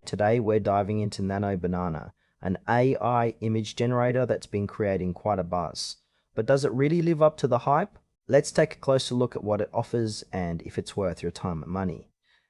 Today we're diving into Nano Banana, an AI image generator that's been creating quite a buzz. But does it really live up to the hype? Let's take a closer look at what it offers and if it's worth your time and money.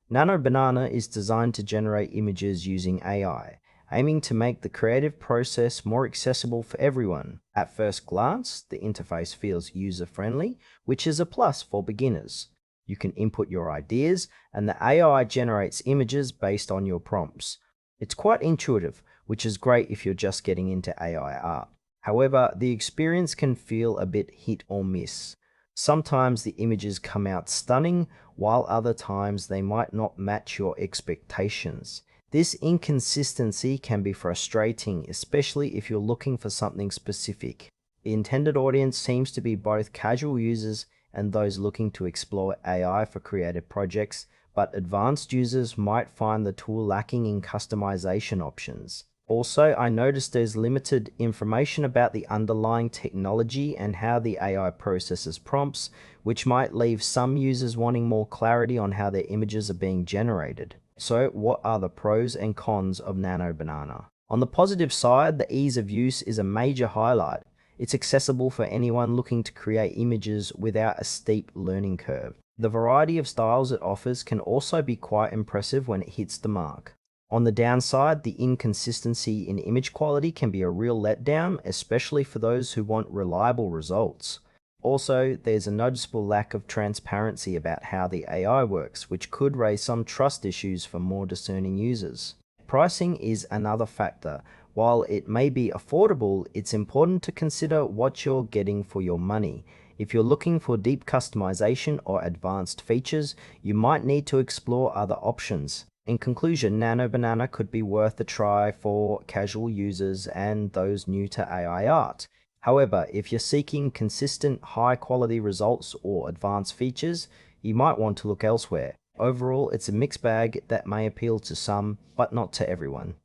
Nano Banana is designed to generate images using AI, aiming to make the creative process more accessible for everyone. At first glance, the interface feels user-friendly, which is a plus for beginners. You can input your ideas, and the AI generates images based on your prompts. It's quite intuitive, which is great if you're just getting into AI art. However, the experience can feel a bit hit or miss. Sometimes the images come out stunning, while other times they might not match your expectations. This inconsistency can be frustrating, especially if you're looking for something specific. The intended audience seems to be both casual users and those looking to explore AI for creative projects, but advanced users might find the tool lacking in customization options. Also, I noticed there's limited information about the underlying technology and how the AI processes prompts, which might leave some users wanting more clarity on how their images are being generated. So, what are the pros and cons of Nano Banana? On the positive side, the ease of use is a major highlight. It's accessible for anyone looking to create images without a steep learning curve. The variety of styles it offers can also be quite impressive when it hits the mark. On the downside, the inconsistency in image quality can be a real letdown, especially for those who want reliable results. Also, there's a noticeable lack of transparency about how the AI works, which could raise some trust issues for more discerning users. Pricing is another factor. While it may be affordable, it's important to consider what you're getting for your money. If you're looking for deep customization or advanced features, you might need to explore other options. In conclusion, Nano Banana could be worth a try for casual users and those new to AI art. However, if you're seeking consistent, high-quality results or advanced features, you might want to look elsewhere. Overall, it's a mixed bag that may appeal to some, but not to everyone.